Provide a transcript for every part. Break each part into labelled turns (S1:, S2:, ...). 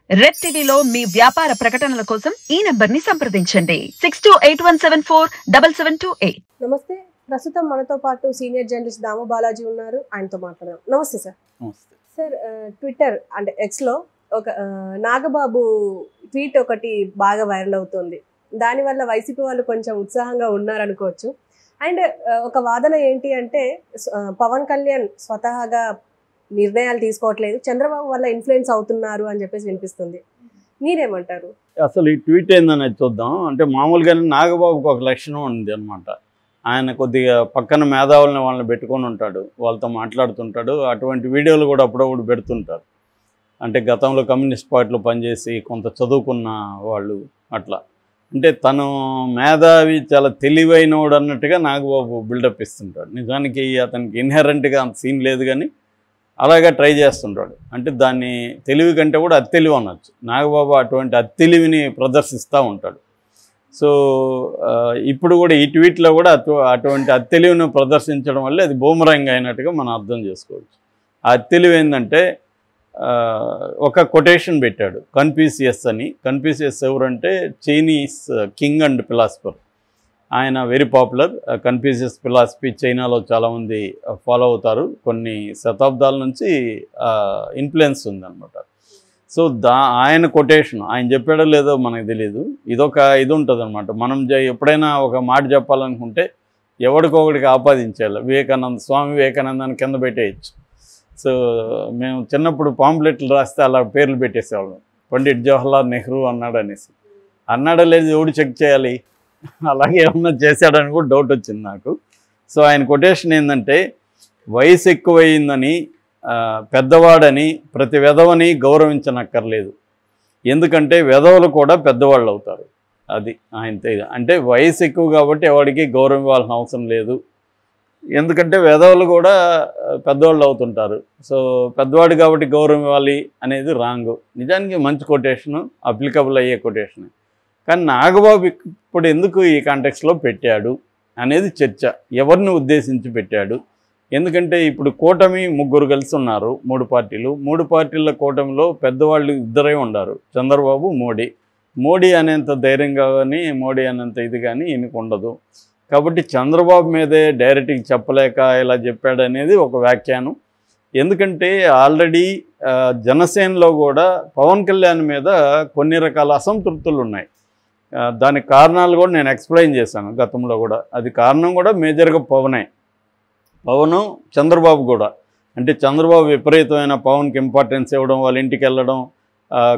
S1: Red టీవీలో మీ వ్యాపార ప్రకటనల కోసం ఈ నంబర్ని సంప్రదించండి 6281747728.
S2: నమస్తే. ప్రస్తుతం మనతో పాటు సీనియర్ జర్నలిస్ట్ దాము బాలాజీ ఉన్నారు. ఆయనతో మాట్లాడదాం. నమస్తే సార్.
S3: నమస్తే
S2: సార్, ట్విట్టర్ అంటే ఎక్స్లో ఒక నాగబాబు ట్వీట్ ఒకటి బాగా వైరల్ అవుతుంది. దానివల్ల వైసీపీ వాళ్ళు కొంచెం ఉత్సాహంగా ఉన్నారనుకోవచ్చు. అండ్ ఒక వాదన ఏంటి అంటే పవన్ కళ్యాణ్ స్వతహాగా నిర్ణయాలు తీసుకోవట్లేదు, చంద్రబాబు వల్ల ఇన్ఫ్లుయెన్స్ అవుతున్నారు అని చెప్పేసి వినిపిస్తుంది. మీరేమంటారు?
S3: అసలు ఈ ట్వీట్ ఏందనేది చూద్దాం. అంటే మామూలుగానే నాగబాబుకి ఒక లక్షణం ఉంది అనమాట. ఆయన కొద్దిగా పక్కన మేధావులని వాళ్ళని పెట్టుకొని ఉంటాడు, వాళ్ళతో మాట్లాడుతుంటాడు. అటువంటి వీడియోలు కూడా అప్పుడప్పుడు పెడుతుంటారు. అంటే గతంలో కమ్యూనిస్ట్ పార్టీలో పనిచేసి కొంత చదువుకున్న వాళ్ళు అట్లా. అంటే తను మేధావి, చాలా తెలివైనవాడు అన్నట్టుగా నాగబాబు బిల్డప్ ఇస్తుంటాడు. నిజానికి అతనికి ఇన్హెరెంట్గా అంత సీన్ లేదు, కానీ అలాగా ట్రై చేస్తుంటాడు. అంటే దాన్ని తెలివి కంటే కూడా అత్తెలివి అనొచ్చు. నాగబాబు అటువంటి అత్తెలివిని ప్రదర్శిస్తూ ఉంటాడు. సో ఇప్పుడు కూడా ఈ ట్వీట్లో కూడా అటువంటి అత్తెలివిని ప్రదర్శించడం వల్ల అది బూమరాంగ్ అయినట్టుగా మనం అర్థం చేసుకోవచ్చు. ఆ అత్తెలివి ఏంటంటే ఒక కొటేషన్ పెట్టాడు, కన్ఫ్యూషియస్ అని. కన్ఫ్యూషియస్ ఎవరంటే చైనీస్ కింగ్ అండ్ ఫిలాసఫర్. ఆయన వెరీ పాపులర్. కన్ఫ్యూషియస్ ఫిలాసఫీ చైనాలో చాలామంది ఫాలో అవుతారు. కొన్ని శతాబ్దాల నుంచి ఇన్ఫ్లుయెన్స్ ఉందన్నమాట. సో ఆయన కొటేషన్ ఆయన చెప్పాడో లేదో మనకు తెలియదు. ఇదొక ఇది ఉంటుంది అనమాట. మనం ఎప్పుడైనా ఒక మాట చెప్పాలనుకుంటే ఎవరికొకడికి ఆపాదించాలి. స్వామి వివేకానందాన్ని కింద పెట్టేయచ్చు. సో మేము చిన్నప్పుడు పాంప్లెట్లు రాస్తే అలా పేర్లు పెట్టేసేవాళ్ళం. పండిట్ జవహర్లాల్ నెహ్రూ అన్నాడు అనేసి. అన్నాడో లేదు ఎవడు చెక్ చేయాలి, అలాగే ఏమన్నా చేశాడని కూడా డౌట్ వచ్చింది నాకు. సో ఆయన కొటేషన్ ఏంటంటే, వయసు ఎక్కువయిందని పెద్దవాడని ప్రతి వెధవని గౌరవించనక్కర్లేదు, ఎందుకంటే వెధవలు కూడా పెద్దవాళ్ళు అవుతారు. అది ఆయన అంటే వయసు ఎక్కువ కాబట్టి ఎవరికి గౌరవం ఇవ్వాల్సిన అవసరం లేదు, ఎందుకంటే వెధవలు కూడా పెద్దవాళ్ళు అవుతుంటారు. సో పెద్దవాడు కాబట్టి గౌరవం ఇవ్వాలి అనేది రాంగు. నిజానికి మంచి కొటేషను, అప్లికబుల్ అయ్యే కొటేషన్. కానీ నాగబాబు ఇప్పుడు ఎందుకు ఈ కాంటెక్స్లో పెట్టాడు అనేది చర్చ. ఎవరిని ఉద్దేశించి పెట్టాడు? ఎందుకంటే ఇప్పుడు కూటమి ముగ్గురు కలిసి ఉన్నారు, మూడు పార్టీల కూటమిలో పెద్దవాళ్ళు ఇద్దరే ఉన్నారు, చంద్రబాబు, మోడీ అనేంత ధైర్యం కానీ మోడీ అనేంత ఇది కానీ ఈయనకు ఉండదు. కాబట్టి చంద్రబాబు మీదే డైరెక్ట్గా చెప్పలేక ఇలా చెప్పాడు అనేది ఒక వ్యాఖ్యానం. ఎందుకంటే ఆల్రెడీ జనసేనలో కూడా పవన్ కళ్యాణ్ మీద కొన్ని రకాల అసంతృప్తులు ఉన్నాయి. దానికి కారణాలు కూడా నేను ఎక్స్ప్లెయిన్ చేశాను గతంలో కూడా. అది కారణం కూడా మేజర్గా పవను చంద్రబాబు కూడా. అంటే చంద్రబాబు విపరీతమైన పవన్కి ఇంపార్టెన్స్ ఇవ్వడం, వాళ్ళ ఇంటికి వెళ్ళడం,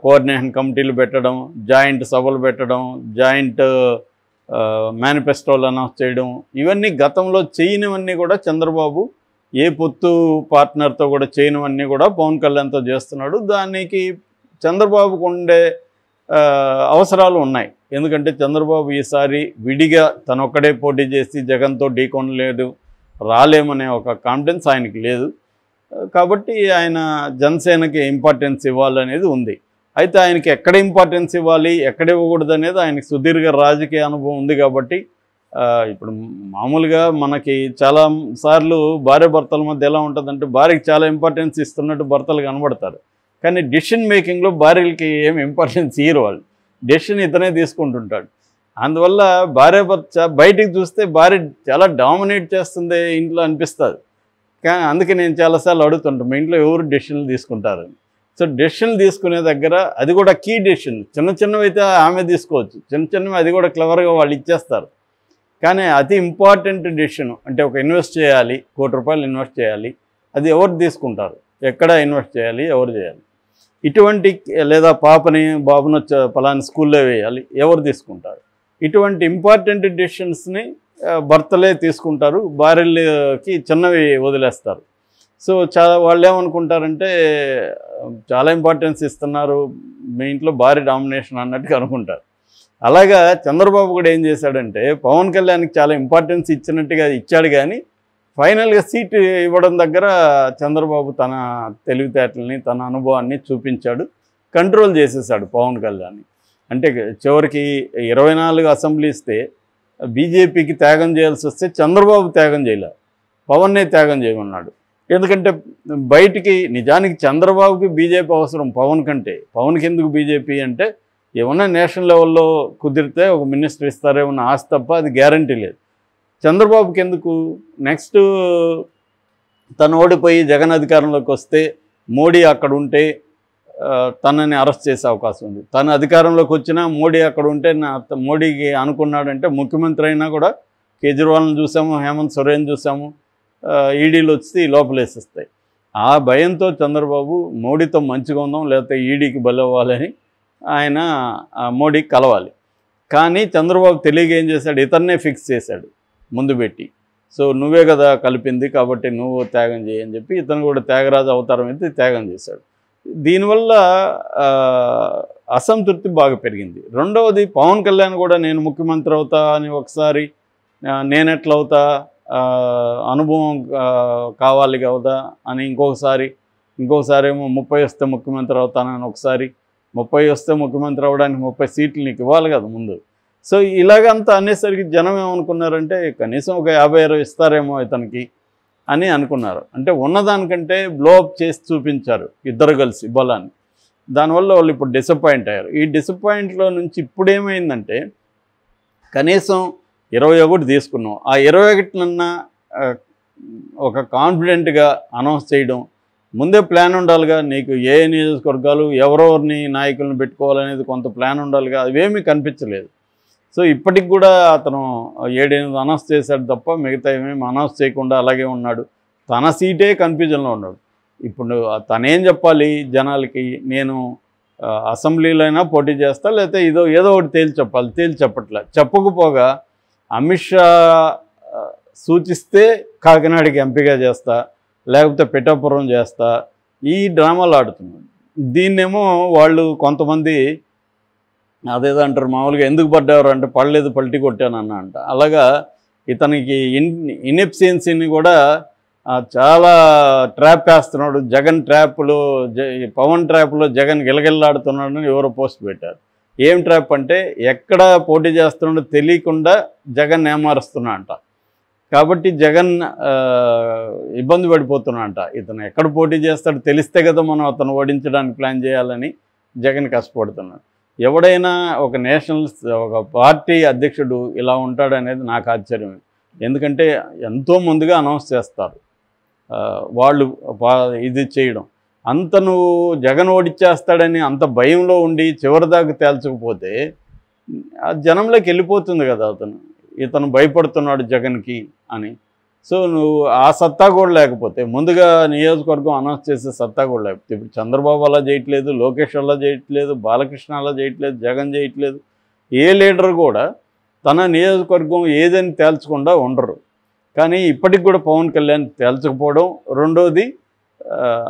S3: కోఆర్డినేషన్ కమిటీలు పెట్టడం, జాయింట్ సభలు పెట్టడం, జాయింట్ మేనిఫెస్టోలు అనౌన్స్ చేయడం, ఇవన్నీ గతంలో చేయనివన్నీ కూడా చంద్రబాబు ఏ పొత్తు పార్ట్నర్తో కూడా చేయనివన్నీ కూడా పవన్ కళ్యాణ్తో చేస్తున్నాడు. దానికి చంద్రబాబుకు ఉండే అవసరాలు ఉన్నాయి. ఎందుకంటే చంద్రబాబు ఈసారి విడిగా తనొక్కడే పోటీ చేసి జగన్తో ఢీకొనలేడు, రాలేమనే ఒక కాన్ఫిడెన్స్ ఆయనకి లేదు. కాబట్టి ఆయన జనసేనకి ఇంపార్టెన్స్ ఇవ్వాలనేది ఉంది. అయితే ఆయనకి ఎక్కడ ఇంపార్టెన్స్ ఇవ్వాలి, ఎక్కడ ఇవ్వకూడదు అనేది ఆయనకి సుదీర్ఘ రాజకీయ అనుభవం ఉంది. కాబట్టి ఇప్పుడు మామూలుగా మనకి చాలా సార్లు భార్య భర్తల మధ్య ఎలా ఉంటుందంటే, భార్యకి చాలా ఇంపార్టెన్స్ ఇస్తున్నట్టు భర్తలు కనబడతారు, కానీ డెసిషన్ మేకింగ్లో భార్యలకి ఏమి ఇంపార్టెన్స్ ఇయ్యరు. వాళ్ళు డెసిషన్ ఇతనే తీసుకుంటుంటాడు. అందువల్ల భార్య భర్త బయటికి చూస్తే భార్య చాలా డామినేట్ చేస్తుంది ఇంట్లో అనిపిస్తుంది. కానీ అందుకే నేను చాలాసార్లు అడుగుతుంటాను, మీ ఇంట్లో ఎవరు డెసిషన్లు తీసుకుంటారని. సో డెసిషన్లు తీసుకునే దగ్గర అది కూడా కీ డెసిషన్. చిన్నవి అయితే ఆమె తీసుకోవచ్చు, చిన్నవి అది కూడా క్లవర్గా వాళ్ళు ఇచ్చేస్తారు. కానీ అతి ఇంపార్టెంట్ డెసిషన్ అంటే ఒక ఇన్వెస్ట్ చేయాలి, ₹1 కోటి ఇన్వెస్ట్ చేయాలి, అది ఎవరు తీసుకుంటారు, ఎక్కడ ఇన్వెస్ట్ చేయాలి, ఎవరు చేయాలి, ఇటువంటి లేదా బాబును పలానా స్కూల్లో వేయాలి, ఎవరు తీసుకుంటారు, ఇటువంటి ఇంపార్టెంట్ డెసిషన్స్ని భర్తలే తీసుకుంటారు, భార్యలకి చిన్నవి వదిలేస్తారు. సో వాళ్ళు ఏమనుకుంటారంటే చాలా ఇంపార్టెన్స్ ఇస్తున్నారు, మీ ఇంట్లో భార్య డామినేషన్ అన్నట్టుగా అనుకుంటారు. అలాగా చంద్రబాబు కూడా ఏం చేశాడంటే పవన్ కళ్యాణ్కి చాలా ఇంపార్టెన్స్ ఇచ్చినట్టుగా ఇచ్చాడు, కానీ ఫైనల్గా సీటు ఇవ్వడం దగ్గర చంద్రబాబు తన తెలివితేటల్ని, తన అనుభవాన్ని చూపించాడు, కంట్రోల్ చేసేసాడు పవన్ కళ్యాణ్ని. అంటే చివరికి 24 అసెంబ్లీ ఇస్తే బీజేపీకి త్యాగం చేయాల్సి వస్తే చంద్రబాబు త్యాగం చేయలే, పవన్నే త్యాగం చేయమన్నాడు. ఎందుకంటే బయటికి నిజానికి చంద్రబాబుకి బీజేపీ అవసరం పవన్ కంటే. పవన్కి ఎందుకు బీజేపీ అంటే ఏమన్నా నేషనల్ లెవెల్లో కుదిరితే ఒక మినిస్టర్ ఇస్తారేమన్నా ఆశ తప్ప అది గ్యారంటీ లేదు. చంద్రబాబుకి ఎందుకు? నెక్స్ట్ తను ఓడిపోయి జగన్ అధికారంలోకి వస్తే మోడీ అక్కడ ఉంటే తనని అరెస్ట్ చేసే అవకాశం ఉంది. తను అధికారంలోకి వచ్చినా మోడీ అక్కడ ఉంటే మోడీకి అనుకున్నాడంటే ముఖ్యమంత్రి అయినా కూడా కేజ్రీవాల్ని చూసాము, హేమంత్ సోరెన్ చూసాము, ఈడీలు వచ్చి లోపలేసిస్తాయి. ఆ భయంతో చంద్రబాబు మోడీతో మంచిగా ఉందాం లేకపోతే ఈడీకి బలవ్వాలని ఆయన మోడీకి కలవాలి. కానీ చంద్రబాబు తెలియక ఏం చేశాడు, ఇతన్నే ఫిక్స్ చేశాడు ముందు పెట్టి. సో నువ్వే కదా కలిపింది కాబట్టి నువ్వు త్యాగం చేయని చెప్పి ఇతను కూడా త్యాగరాజు అవతారం అయితే త్యాగం చేశాడు. దీనివల్ల అసంతృప్తి బాగా పెరిగింది. రెండవది పవన్ కళ్యాణ్ కూడా నేను ముఖ్యమంత్రి అవుతా అని ఒకసారి, నేనెట్లా అవుతా, అనుభవం కావాలి కదా అని ఇంకొకసారి ఏమో 30 వస్తే ముఖ్యమంత్రి అవుతానని ఒకసారి, 30 వస్తే ముఖ్యమంత్రి అవ్వడానికి 30 సీట్లు నీకు ఇవ్వాలి కదా ముందు. సో ఇలాగంతా అనేసరికి జనం ఏమనుకున్నారంటే కనీసం ఒక 50-60 ఇస్తారేమో ఇతనికి అని అనుకున్నారు. అంటే ఉన్నదానికంటే బ్లోఅప్ చేసి చూపించారు ఇద్దరు కలిసి బలాన్ని. దానివల్ల వాళ్ళు ఇప్పుడు డిసప్పాయింట్ అయ్యారు. ఈ డిసప్పాయింట్లో నుంచి ఇప్పుడు ఏమైందంటే కనీసం 21 తీసుకున్నాం, ఆ 21నన్నా ఒక కాన్ఫిడెంట్గా అనౌన్స్ చేయడం. ముందే ప్లాన్ ఉండాలిగా, నీకు ఏ నియోజకవర్గాలు ఎవరెవరిని నాయకులను పెట్టుకోవాలనేది కొంత ప్లాన్ ఉండాలిగా, అవేమీ కనిపించలేదు. సో ఇప్పటికి కూడా అతను 7-8 అనౌన్స్ చేశాడు తప్ప మిగతా ఏమేమి అనౌన్స్ చేయకుండా అలాగే ఉన్నాడు. తన సీటే కన్ఫ్యూజన్లో ఉన్నాడు. ఇప్పుడు తనేం చెప్పాలి జనాలకి, నేను అసెంబ్లీలో అయినా పోటీ చేస్తా లేకపోతే ఏదో ఒకటి తేల్చి చెప్పాలి, తేల్చి చెప్పట్లే. చెప్పకపోగా అమిత్ షా సూచిస్తే కాకినాడకి ఎంపీగా చేస్తా లేకపోతే పిఠాపురం చేస్తా, ఈ డ్రామాలు ఆడుతున్నాడు. దీన్నేమో వాళ్ళు కొంతమంది అదేదో అంటారు మామూలుగా, ఎందుకు పడ్డారు అంటే పడలేదు పల్టీ కొట్టానన్నా అంట. అలాగా ఇతనికి ఇన్ఎఫిషియన్సీని కూడా చాలా ట్రాప్ వేస్తున్నాడు. జగన్ ట్రాప్లో పవన్ ట్రాప్లో జగన్ గిలగిల్లాడుతున్నాడని ఎవరో పోస్ట్ పెట్టారు. ఏం ట్రాప్ అంటే ఎక్కడ పోటీ చేస్తున్నాడో తెలియకుండా జగన్ ఏమారుస్తున్నా అంట. కాబట్టి జగన్ ఇబ్బంది పడిపోతున్నా. ఇతను ఎక్కడ పోటీ చేస్తాడో తెలిస్తే కదా మనం అతను ఓడించడానికి ప్లాన్ చేయాలని జగన్ కష్టపడుతున్నాడు. ఎవడైనా ఒక ఒక పార్టీ అధ్యక్షుడు ఇలా ఉంటాడనేది నాకు ఆశ్చర్యమే. ఎందుకంటే ఎంతో ముందుగా అనౌన్స్ చేస్తారు వాళ్ళు ఇది చేయడం. అంత నువ్వు జగన్ ఓడిచ్చేస్తాడని అంత భయంలో ఉండి చివరిదాకా తేల్చకపోతే జనంలోకి వెళ్ళిపోతుంది కదా ఇతను భయపడుతున్నాడు జగన్కి అని. సో నువ్వు ఆ సత్తా కూడా లేకపోతే, ముందుగా నియోజకవర్గం అనౌన్స్ చేసే సత్తా కూడా లేకపోతే, ఇప్పుడు చంద్రబాబు అలా చేయట్లేదు, లోకేష్ అలా చేయట్లేదు, బాలకృష్ణ అలా చేయట్లేదు, జగన్ చేయట్లేదు, ఏ లీడర్ కూడా తన నియోజకవర్గం ఏదని తేల్చకుండా ఉండరు. కానీ ఇప్పటికి కూడా పవన్ కళ్యాణ్ తేల్చకపోవడం. రెండోది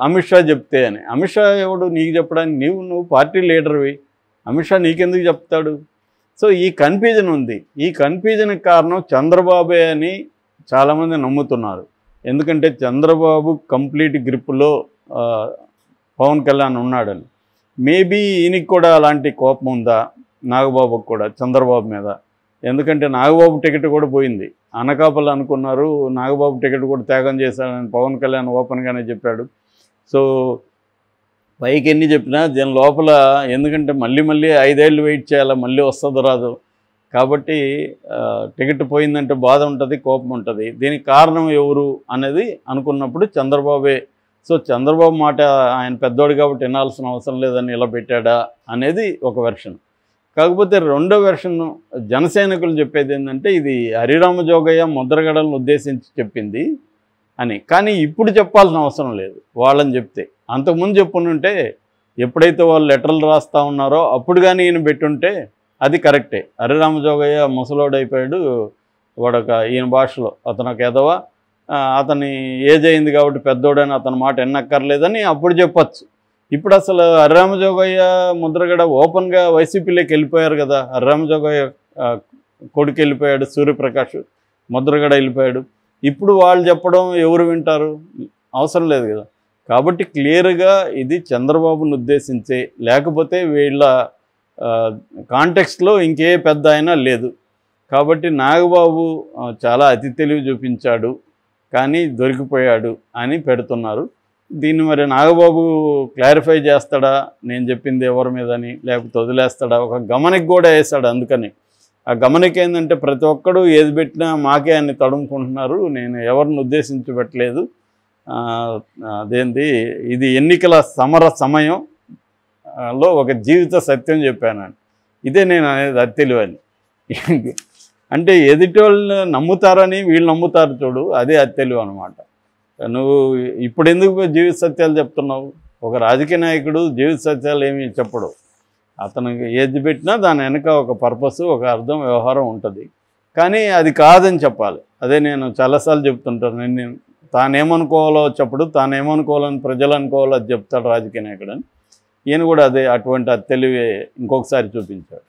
S3: అమిత్ షా చెప్తే అని. అమిత్ షా ఎవడు నీకు చెప్పడానికి? నువ్వు పార్టీ లీడర్వి, అమిత్ షా నీకెందుకు చెప్తాడు? సో ఈ కన్ఫ్యూజన్ ఉంది. ఈ కన్ఫ్యూజన్కి కారణం చంద్రబాబే అని చాలామంది నమ్ముతున్నారు. ఎందుకంటే చంద్రబాబు కంప్లీట్ గ్రిప్లో పవన్ కళ్యాణ్ ఉన్నాడని. మేబీ ఈయనకి కూడా అలాంటి కోపం ఉందా నాగబాబుకు కూడా చంద్రబాబు మీద? ఎందుకంటే నాగబాబు టికెట్ కూడా పోయింది. అనకాపల్లి అనుకున్నారు, నాగబాబు టికెట్ కూడా త్యాగం చేశాడని పవన్ కళ్యాణ్ ఓపెన్గానే చెప్పాడు. సో పైకి ఎన్ని చెప్పినా దీని లోపల, ఎందుకంటే మళ్ళీ 5 ఏళ్ళు వెయిట్ చేయాలి, మళ్ళీ వస్తుందో రాదు. కాబట్టి టికెట్ పోయిందంటే బాధ ఉంటుంది, కోపం ఉంటుంది. దీనికి కారణం ఎవరు అనేది అనుకున్నప్పుడు చంద్రబాబే. సో చంద్రబాబు మాట ఆయన పెద్దోడు కాబట్టి వినాల్సిన అవసరం లేదని ఇలా పెట్టాడా అనేది ఒక వెర్షన్. కాకపోతే రెండో వెర్షన్ జనసైనికులు చెప్పేది ఏంటంటే ఇది హరిరామ జోగయ్య ముద్రగడలను ఉద్దేశించి చెప్పింది అని. కానీ ఇప్పుడు చెప్పాల్సిన అవసరం లేదు వాళ్ళని చెప్తే. అంతకుముందు చెప్పుంటే, ఎప్పుడైతే వాళ్ళు లెటర్లు రాస్తూ ఉన్నారో అప్పుడు కానీ ఈయన పెట్టుంటే అది కరెక్టే. హరిరామ జోగయ్య ముసలోడు అయిపోయాడు, ఈయన భాషలో అతను ఒక ఎదవ, అతని ఏజ్ అయింది కాబట్టి పెద్దోడని అతని మాట ఎన్నక్కర్లేదని అప్పుడు చెప్పచ్చు. ఇప్పుడు అసలు హరిరామ జోగయ్య ముద్రగడ ఓపెన్గా వైసీపీలోకి వెళ్ళిపోయారు కదా. హరిరామ జోగయ్య కొడుకు వెళ్ళిపోయాడు, సూర్యప్రకాష్, ముద్రగడ వెళ్ళిపోయాడు. ఇప్పుడు వాళ్ళు చెప్పడం ఎవరు వింటారు? అవసరం లేదు కదా. కాబట్టి క్లియర్గా ఇది చంద్రబాబును ఉద్దేశించే, లేకపోతే వీళ్ళ కాంటెక్స్ట్లో ఇంకే పెద్ద అయినా లేదు. కాబట్టి నాగబాబు చాలా అతి తెలివి చూపించాడు. కానీ దొరికిపోయాడు అని పెడుతున్నారు. దీన్ని మరి నాగబాబు క్లారిఫై చేస్తాడా నేను చెప్పింది ఎవరి మీదని, లేకపోతే వదిలేస్తాడా? ఒక గమనిక కూడా వేస్తాడు. అందుకని ఆ గమనిక ఏంటంటే ప్రతి ఒక్కడు ఏది పెట్టినా మాకే అని తడుముకుంటున్నారు, నేను ఎవరిని ఉద్దేశించి పెట్టలేదు, అదేంటి ఇది ఎన్నికల సమర సమయంలో ఒక జీవిత సత్యం చెప్పాను. ఇదే నేను అనేది అది తెలియని. అంటే ఎదుటి వాళ్ళు నమ్ముతారని వీళ్ళు నమ్ముతారు చూడు, అదే అది తెలివి అనమాట. నువ్వు ఇప్పుడు ఎందుకు జీవిత సత్యాలు చెప్తున్నావు? ఒక రాజకీయ నాయకుడు జీవిత సత్యాలు ఏమి చెప్పడు. అతనికి ఏది పెట్టినా దాని వెనక ఒక పర్పస్, ఒక అర్థం, వ్యవహారం ఉంటుంది. కానీ అది కాదని చెప్పాలి. అదే నేను చాలాసార్లు చెప్తుంటాను. నేను తానేమనుకోవాలో చెప్పడు, తానేమనుకోవాలని ప్రజలు అనుకోవాలో అది చెప్తాడు రాజకీయ నాయకుడు అని. ఈయన కూడా అదే అటువంటి తెలివి ఇంకొకసారి చూపించాడు.